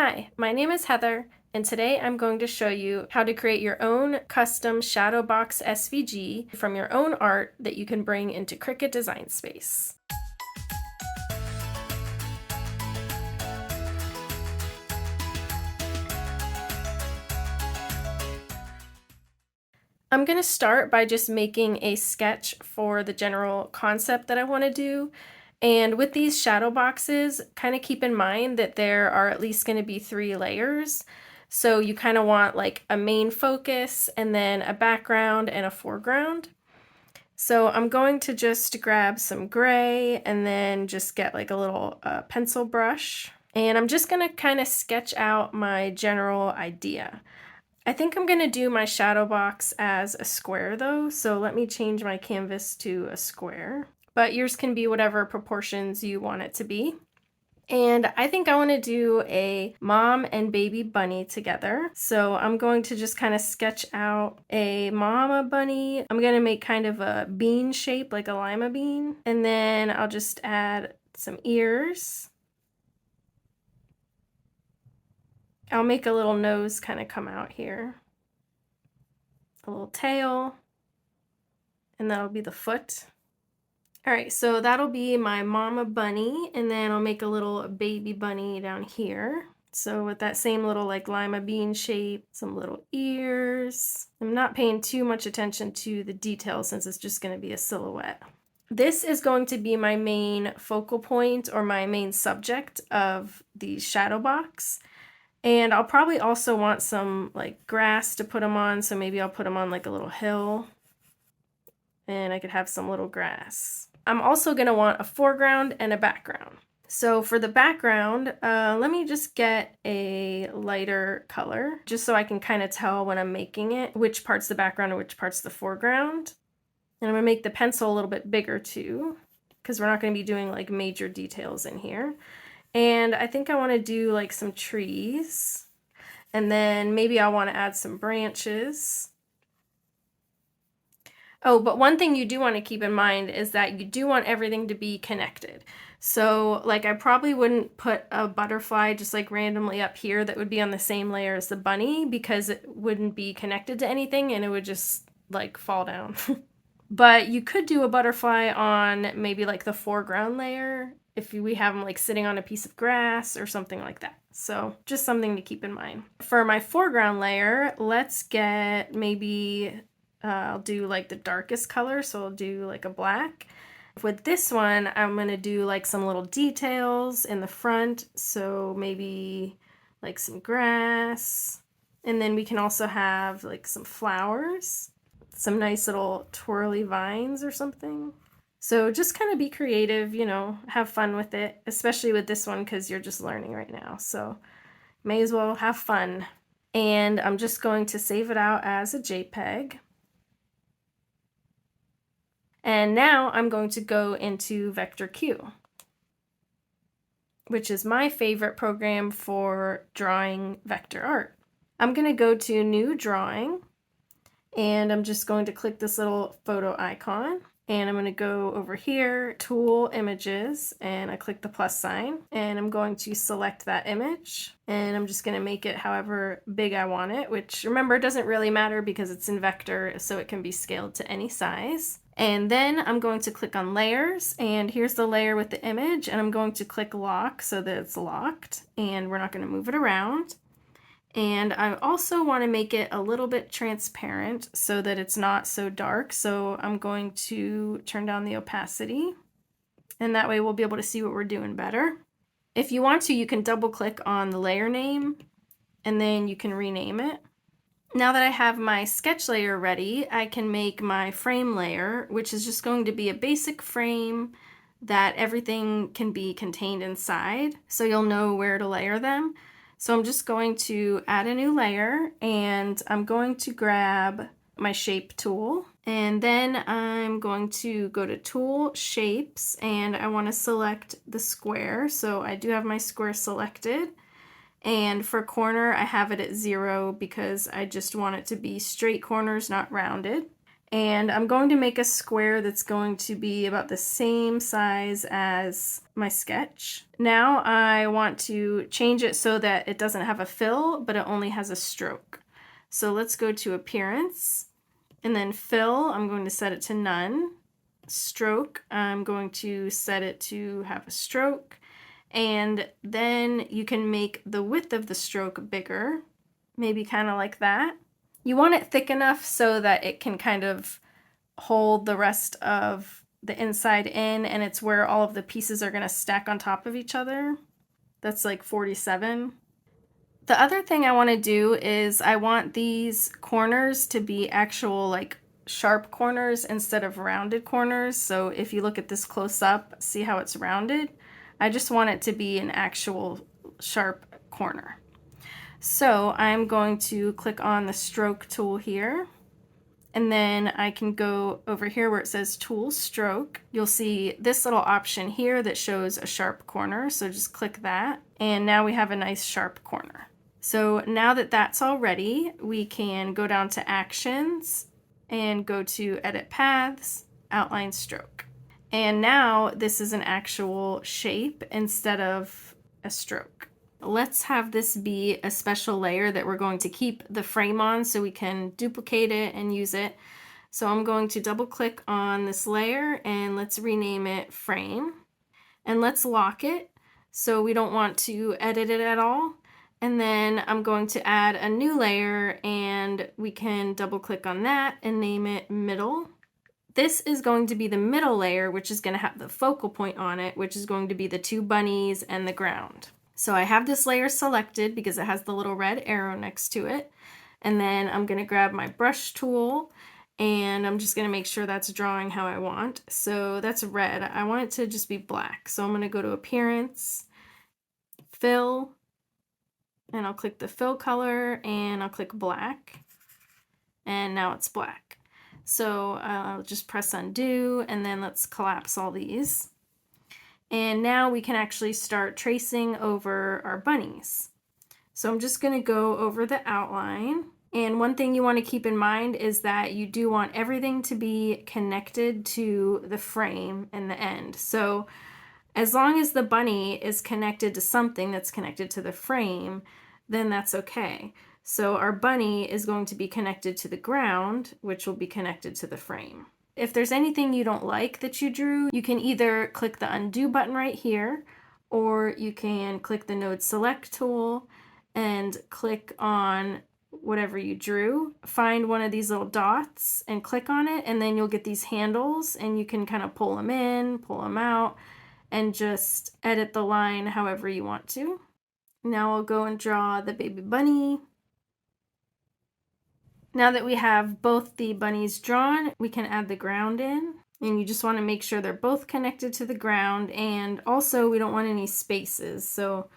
Hi, my name is Heather, and today I'm going to show you how to create your own custom shadowbox SVG from your own art that you can bring into Cricut Design Space. I'm going to start by just making a sketch for the general concept that I want to do. And with these shadow boxes, kind of keep in mind that there are at least going to be 3 layers. So you kind of want like a main focus and then a background and a foreground. So I'm going to just grab some gray and then just get like a little pencil brush. And I'm just going to kind of sketch out my general idea. I think I'm going to do my shadow box as a square though, so let me change my canvas to a square. But yours can be whatever proportions you want it to be. And I think I want to do a mom and baby bunny together. So I'm going to just kind of sketch out a mama bunny. I'm going to make kind of a bean shape, like a lima bean. And then I'll just add some ears. I'll make a little nose kind of come out here. A little tail. And that'll be the foot. All right, so that'll be my mama bunny, and then I'll make a little baby bunny down here. So with that same little like lima bean shape, some little ears. I'm not paying too much attention to the details since it's just going to be a silhouette. This is going to be my main focal point or my main subject of the shadow box. And I'll probably also want some like grass to put them on, so maybe I'll put them on like a little hill. And I could have some little grass. I'm also going to want a foreground and a background. So for the background, let me just get a lighter color, just so I can kind of tell when I'm making it, which part's the background and which part's the foreground. And I'm going to make the pencil a little bit bigger too, because we're not going to be doing like major details in here. And I think I want to do like some trees, and then maybe I want to add some branches. Oh, but one thing you do want to keep in mind is that you do want everything to be connected. So like I probably wouldn't put a butterfly just like randomly up here that would be on the same layer as the bunny, because it wouldn't be connected to anything and it would just like fall down. But you could do a butterfly on maybe like the foreground layer if we have them like sitting on a piece of grass or something like that. So just something to keep in mind. For my foreground layer, let's get maybe I'll do like the darkest color, so I'll do like a black. With this one, I'm going to do like some little details in the front, so maybe like some grass. And then we can also have like some flowers, some nice little twirly vines or something. So just kind of be creative, you know, have fun with it, especially with this one because you're just learning right now. So may as well have fun. And I'm just going to save it out as a JPEG. And now I'm going to go into Vector Q, which is my favorite program for drawing vector art. I'm going to go to New Drawing, and I'm just going to click this little photo icon. And I'm going to go over here, Tool, Images, and I click the plus sign. And I'm going to select that image. And I'm just going to make it however big I want it, which remember, it doesn't really matter because it's in vector, so it can be scaled to any size. And then I'm going to click on Layers, and here's the layer with the image, and I'm going to click Lock so that it's locked, and we're not going to move it around. And I also want to make it a little bit transparent so that it's not so dark. So I'm going to turn down the opacity, and that way we'll be able to see what we're doing better. If you want to, you can double click on the layer name and then you can rename it. Now that I have my sketch layer ready, I can make my frame layer, which is just going to be a basic frame that everything can be contained inside, so you'll know where to layer them. So I'm just going to add a new layer, and I'm going to grab my shape tool, and then I'm going to go to Tool, Shapes, and I want to select the square. So I do have my square selected, and for corner I have it at 0 because I just want it to be straight corners, not rounded. And I'm going to make a square that's going to be about the same size as my sketch. Now I want to change it so that it doesn't have a fill, but it only has a stroke. So let's go to Appearance, and then Fill, I'm going to set it to None. Stroke, I'm going to set it to have a stroke. And then you can make the width of the stroke bigger, maybe kind of like that. You want it thick enough so that it can kind of hold the rest of the inside in, and it's where all of the pieces are going to stack on top of each other. That's like 47. The other thing I want to do is I want these corners to be actual like sharp corners instead of rounded corners. So if you look at this close up, see how it's rounded? I just want it to be an actual sharp corner. So I'm going to click on the stroke tool here, and then I can go over here where it says Tool Stroke. You'll see this little option here that shows a sharp corner, so just click that, and now we have a nice sharp corner. So now that that's all ready, we can go down to Actions and go to Edit Paths, Outline Stroke. And now this is an actual shape instead of a stroke. Let's have this be a special layer that we're going to keep the frame on so we can duplicate it and use it. So I'm going to double click on this layer and let's rename it Frame. And let's lock it so we don't want to edit it at all. And then I'm going to add a new layer and we can double click on that and name it Middle. This is going to be the middle layer, which is going to have the focal point on it, which is going to be the two bunnies and the ground. So I have this layer selected because it has the little red arrow next to it. And then I'm going to grab my brush tool and I'm just going to make sure that's drawing how I want. So that's red. I want it to just be black. So I'm going to go to Appearance, Fill, and I'll click the fill color and I'll click black. And now it's black. So I'll just press undo and then let's collapse all these. And now we can actually start tracing over our bunnies. So I'm just going to go over the outline. And one thing you want to keep in mind is that you do want everything to be connected to the frame in the end. So as long as the bunny is connected to something that's connected to the frame, then that's okay. So our bunny is going to be connected to the ground, which will be connected to the frame. If there's anything you don't like that you drew, you can either click the undo button right here, or you can click the node select tool and click on whatever you drew. Find one of these little dots and click on it, and then you'll get these handles and you can kind of pull them in, pull them out, and just edit the line however you want to. Now I'll go and draw the baby bunny. Now that we have both the bunnies drawn, we can add the ground in. And you just want to make sure they're both connected to the ground, and also we don't want any spaces. So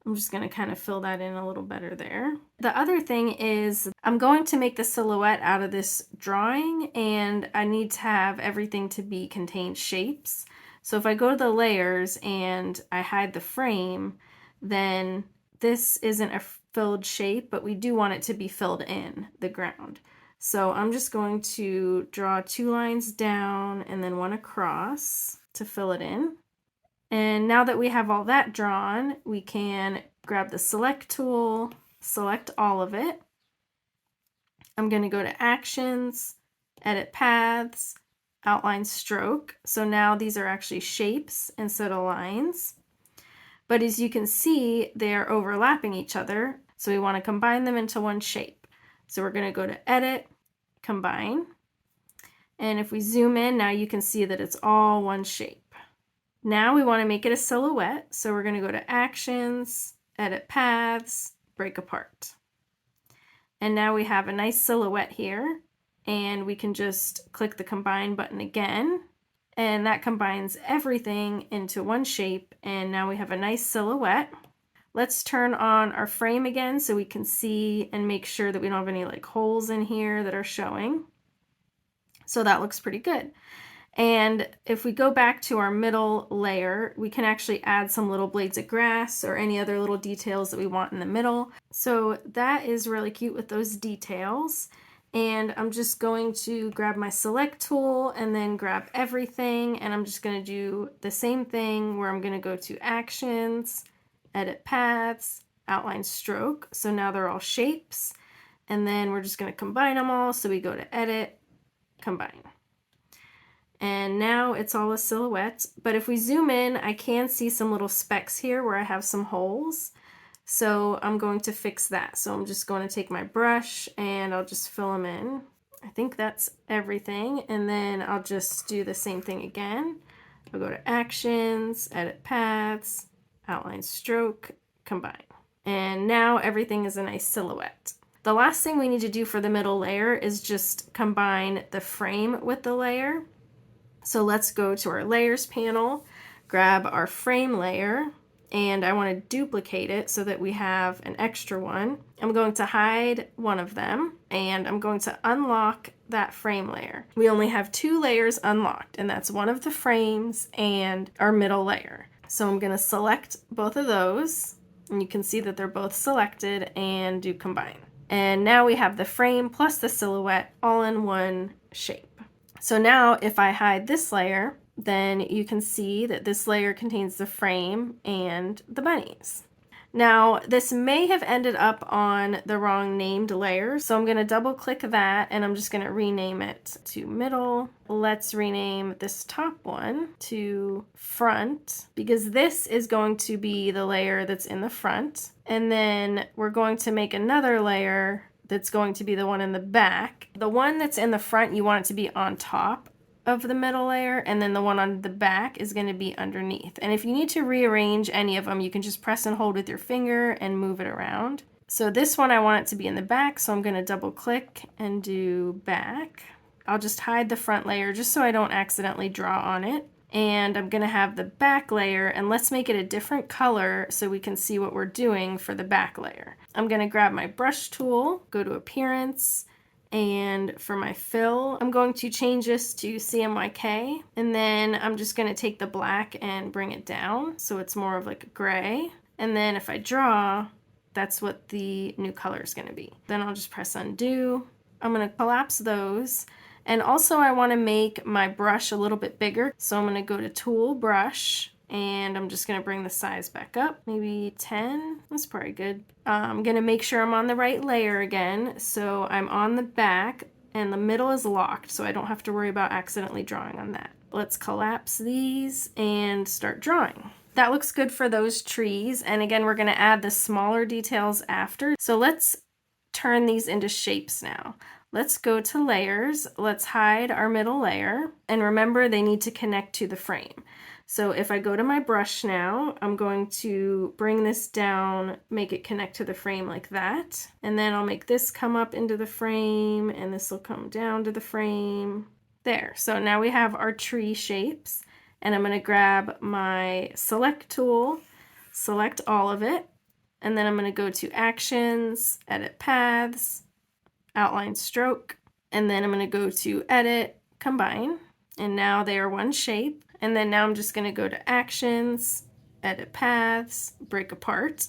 I'm just going to kind of fill that in a little better there. The other thing is I'm going to make the silhouette out of this drawing, and I need to have everything to be contained shapes. So if I go to the layers and I hide the frame, then this isn't a filled shape, but we do want it to be filled in the ground. So I'm just going to draw 2 lines down and then 1 across to fill it in. And now that we have all that drawn, we can grab the select tool, select all of it. I'm going to go to Actions, Edit Paths, Outline Stroke. So now these are actually shapes instead of lines. But as you can see, they're overlapping each other. So we want to combine them into one shape. So we're going to go to Edit, Combine. And if we zoom in, now you can see that it's all one shape. Now we want to make it a silhouette. So we're going to go to Actions, Edit Paths, Break Apart. And now we have a nice silhouette here. And we can just click the Combine button again. And that combines everything into one shape, and now we have a nice silhouette. Let's turn on our frame again so we can see and make sure that we don't have any like holes in here that are showing. So that looks pretty good. And if we go back to our middle layer, we can actually add some little blades of grass or any other little details that we want in the middle. So that is really cute with those details. And I'm just going to grab my select tool and then grab everything, and I'm just going to do the same thing where I'm going to go to actions, edit paths, outline stroke. So now they're all shapes, and then we're just going to combine them all. So we go to edit, combine. And now it's all a silhouette, but if we zoom in, I can see some little specks here where I have some holes. So I'm going to fix that. So I'm just going to take my brush and I'll just fill them in. I think that's everything. And then I'll just do the same thing again. I'll go to actions, edit paths, outline stroke, combine. And now everything is a nice silhouette. The last thing we need to do for the middle layer is just combine the frame with the layer. So let's go to our layers panel, grab our frame layer, and I want to duplicate it so that we have an extra one. I'm going to hide one of them, and I'm going to unlock that frame layer. We only have 2 layers unlocked, and that's one of the frames and our middle layer. So I'm going to select both of those, and you can see that they're both selected, and do combine. And now we have the frame plus the silhouette all in one shape. So now if I hide this layer, then you can see that this layer contains the frame and the bunnies. Now this may have ended up on the wrong named layer, so I'm going to double click that and I'm just going to rename it to middle. Let's rename this top one to front, because this is going to be the layer that's in the front. And then we're going to make another layer that's going to be the one in the back. The one that's in the front, you want it to be on top of the middle layer, and then the one on the back is going to be underneath. And if you need to rearrange any of them, you can just press and hold with your finger and move it around. So this one I want it to be in the back, so I'm going to double click and do back. I'll just hide the front layer just so I don't accidentally draw on it. And I'm going to have the back layer, and let's make it a different color so we can see what we're doing for the back layer. I'm going to grab my brush tool, go to appearance, and for my fill, I'm going to change this to CMYK, and then I'm just going to take the black and bring it down so it's more of like a gray. And then if I draw, that's what the new color is going to be. Then I'll just press undo. I'm going to collapse those. And also I want to make my brush a little bit bigger. So I'm going to go to Tool, Brush, and I'm just going to bring the size back up. Maybe 10. That's probably good. I'm going to make sure I'm on the right layer again. So I'm on the back and the middle is locked, so I don't have to worry about accidentally drawing on that. Let's collapse these and start drawing. That looks good for those trees. And again, we're going to add the smaller details after. So let's turn these into shapes now. Let's go to layers. Let's hide our middle layer. And remember, they need to connect to the frame. So if I go to my brush now, I'm going to bring this down, make it connect to the frame like that. And then I'll make this come up into the frame, and this will come down to the frame. There. So now we have our tree shapes. And I'm going to grab my select tool, select all of it, and then I'm going to go to actions, edit paths, outline stroke, and then I'm going to go to edit, combine, and now they are one shape. And then now I'm just going to go to actions, edit paths, break apart.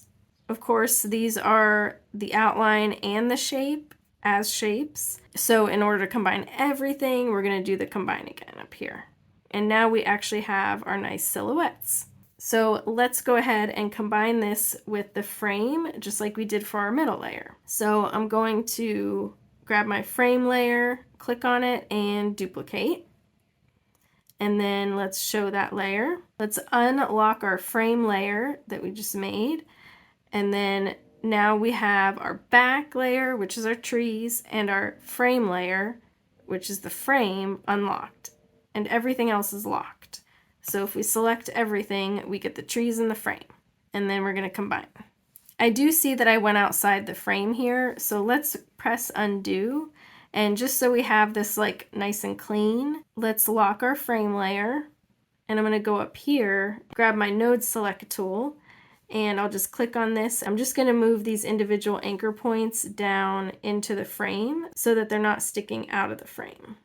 Of course, these are the outline and the shape as shapes. So in order to combine everything, we're going to do the combine again up here. And now we actually have our nice silhouettes. So let's go ahead and combine this with the frame, just like we did for our middle layer. So I'm going to grab my frame layer, click on it, and duplicate. And then let's show that layer. Let's unlock our frame layer that we just made. And then now we have our back layer, which is our trees, and our frame layer, which is the frame, unlocked. And everything else is locked. So if we select everything, we get the trees and the frame. And then we're going to combine. I do see that I went outside the frame here, so let's press undo. And just so we have this like nice and clean, let's lock our frame layer. And I'm going to go up here, grab my node select tool, and I'll just click on this. I'm just going to move these individual anchor points down into the frame so that they're not sticking out of the frame.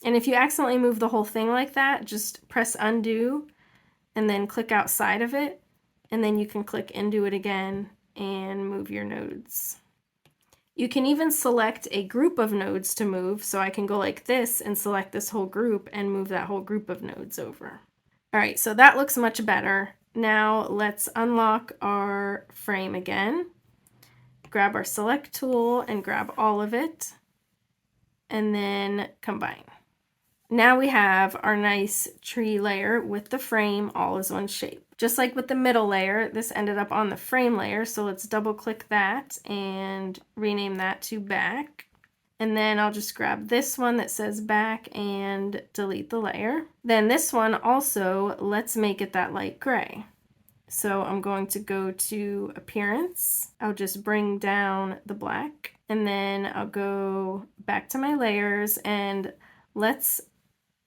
And if you accidentally move the whole thing like that, just press undo and then click outside of it, and then you can click into it again and move your nodes. You can even select a group of nodes to move, so I can go like this and select this whole group and move that whole group of nodes over. All right, so that looks much better. Now let's unlock our frame again. Grab our select tool and grab all of it, and then combine. Now we have our nice tree layer with the frame all as one shape. Just like with the middle layer, this ended up on the frame layer, so let's double click that and rename that to back. And then I'll just grab this one that says back and delete the layer. Then this one also, let's make it that light gray. So I'm going to go to Appearance. I'll just bring down the black, and then I'll go back to my layers, and let's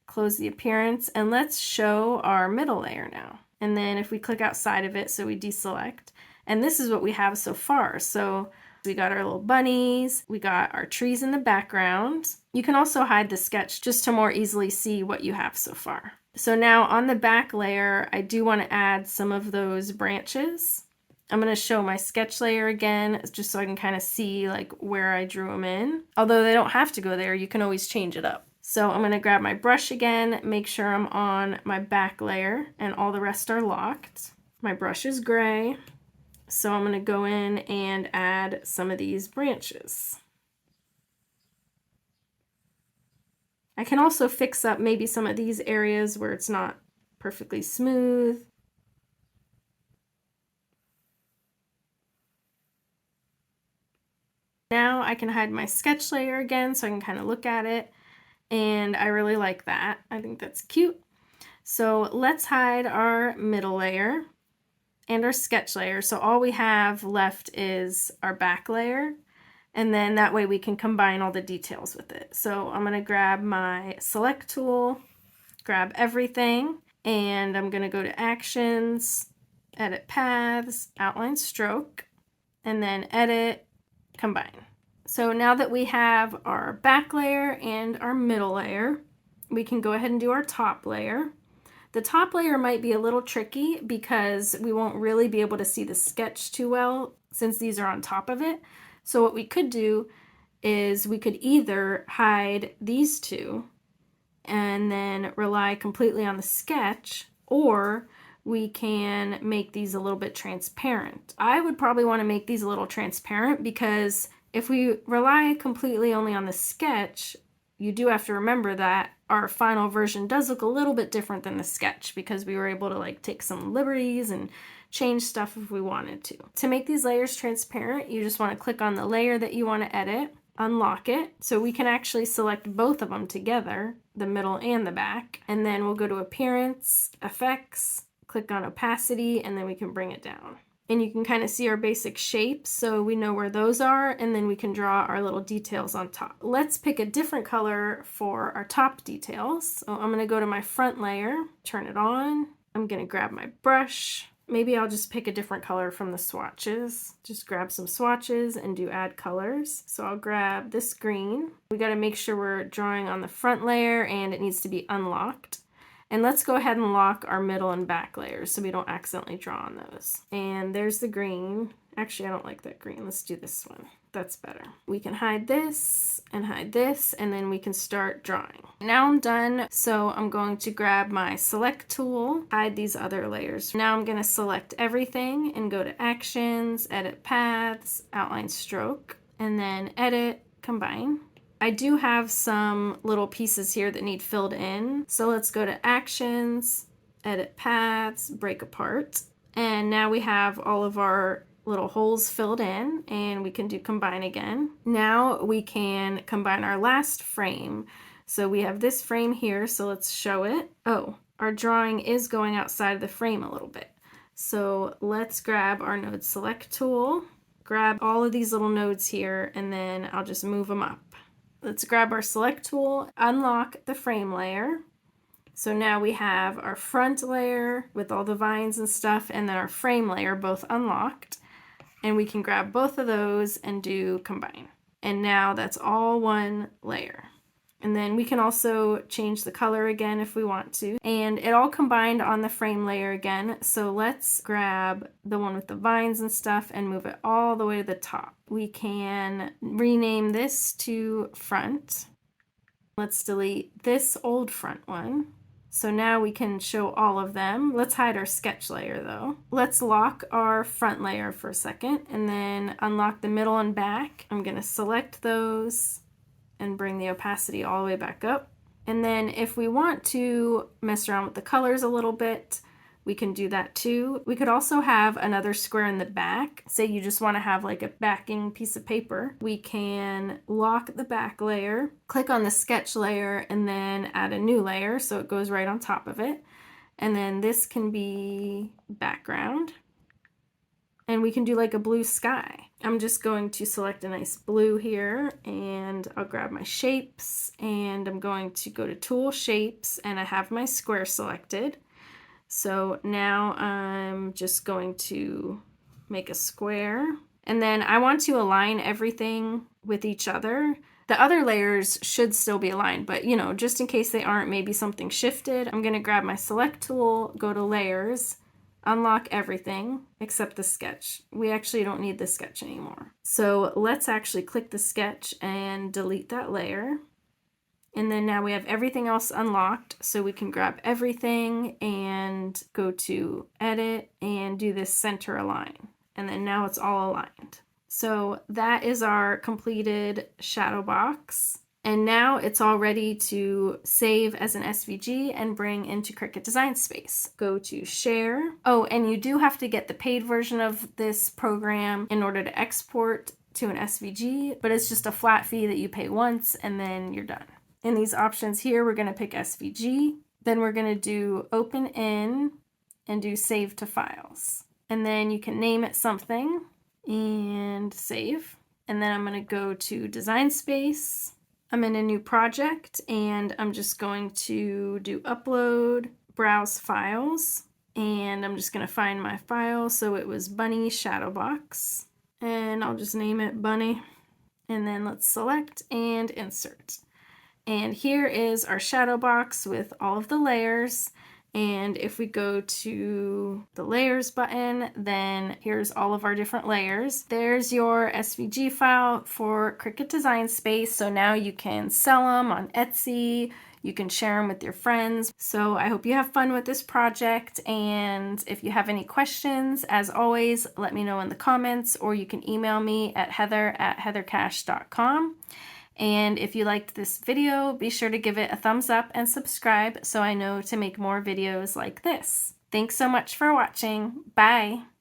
close the appearance, and let's show our middle layer now. And then if we click outside of it, so we deselect, and this is what we have so far. So we got our little bunnies, we got our trees in the background. You can also hide the sketch just to more easily see what you have so far. So now on the back layer, I do want to add some of those branches. I'm going to show my sketch layer again, just so I can kind of see like where I drew them in. Although they don't have to go there, you can always change it up. So I'm going to grab my brush again, make sure I'm on my back layer and all the rest are locked. My brush is gray, so I'm going to go in and add some of these branches. I can also fix up maybe some of these areas where it's not perfectly smooth. Now I can hide my sketch layer again so I can kind of look at it, and I really like that. I think that's cute. So let's hide our middle layer and our sketch layer. So all we have left is our back layer, and then that way we can combine all the details with it. So I'm going to grab my select tool, grab everything, and I'm going to go to Actions, Edit Paths, Outline Stroke, and then Edit, Combine. So now that we have our back layer and our middle layer, we can go ahead and do our top layer. The top layer might be a little tricky because we won't really be able to see the sketch too well since these are on top of it. So what we could do is we could either hide these two and then rely completely on the sketch, or we can make these a little bit transparent. I would probably want to make these a little transparent because if we rely completely only on the sketch, you do have to remember that our final version does look a little bit different than the sketch because we were able to like take some liberties and change stuff if we wanted to. To make these layers transparent, you just want to click on the layer that you want to edit, unlock it, so we can actually select both of them together, the middle and the back, and then we'll go to Appearance, Effects, click on Opacity, and then we can bring it down. And you can kind of see our basic shapes, so we know where those are, and then we can draw our little details on top. Let's pick a different color for our top details. So I'm going to go to my front layer, turn it on. I'm going to grab my brush. Maybe I'll just pick a different color from the swatches. Just grab some swatches and do add colors. So I'll grab this green. We got to make sure we're drawing on the front layer and it needs to be unlocked. And let's go ahead and lock our middle and back layers so we don't accidentally draw on those. And there's the green. Actually, I don't like that green. Let's do this one. That's better. We can hide this, and then we can start drawing. Now I'm done, so I'm going to grab my select tool, hide these other layers. Now I'm going to select everything and go to Actions, Edit Paths, Outline Stroke, and then Edit, Combine. I do have some little pieces here that need filled in. So let's go to Actions, Edit Paths, Break Apart. And now we have all of our little holes filled in, and we can do Combine again. Now we can combine our last frame. So we have this frame here, so let's show it. Oh, our drawing is going outside of the frame a little bit. So let's grab our node select tool, grab all of these little nodes here, and then I'll just move them up. Let's grab our select tool, unlock the frame layer. So now we have our front layer with all the vines and stuff, and then our frame layer both unlocked. And we can grab both of those and do Combine. And now that's all one layer. And then we can also change the color again if we want to. And it all combined on the frame layer again. So let's grab the one with the vines and stuff and move it all the way to the top. We can rename this to front. Let's delete this old front one. So now we can show all of them. Let's hide our sketch layer though. Let's lock our front layer for a second and then unlock the middle and back. I'm gonna select those and bring the opacity all the way back up. And then if we want to mess around with the colors a little bit, we can do that too. We could also have another square in the back. Say you just want to have like a backing piece of paper. We can lock the back layer, click on the sketch layer, and then add a new layer so it goes right on top of it. And then this can be background. And we can do like a blue sky. I'm just going to select a nice blue here and I'll grab my shapes and I'm going to go to Tool, Shapes, and I have my square selected. So now I'm just going to make a square. And then I want to align everything with each other. The other layers should still be aligned, but you know, just in case they aren't, maybe something shifted, I'm gonna grab my select tool, go to layers, unlock everything except the sketch. We actually don't need the sketch anymore. So let's actually click the sketch and delete that layer. And then now we have everything else unlocked, so we can grab everything and go to edit and do this center align. And then now it's all aligned. So that is our completed shadow box. And now it's all ready to save as an SVG and bring into Cricut Design Space. Go to Share. Oh, and you do have to get the paid version of this program in order to export to an SVG, but it's just a flat fee that you pay once and then you're done. In these options here, we're gonna pick SVG. Then we're gonna do Open In and do Save to Files. And then you can name it something and save. And then I'm gonna go to Design Space. I'm in a new project and I'm just going to do upload, browse files, and I'm just gonna find my file. So it was Bunny Shadowbox and I'll just name it Bunny. And then let's select and insert. And here is our shadow box with all of the layers. And if we go to the layers button, then here's all of our different layers. There's your SVG file for Cricut Design Space. So now you can sell them on Etsy. You can share them with your friends. So I hope you have fun with this project. And if you have any questions, as always, let me know in the comments, or you can email me at heather@heathercash.com. And if you liked this video, be sure to give it a thumbs up and subscribe so I know to make more videos like this. Thanks so much for watching. Bye!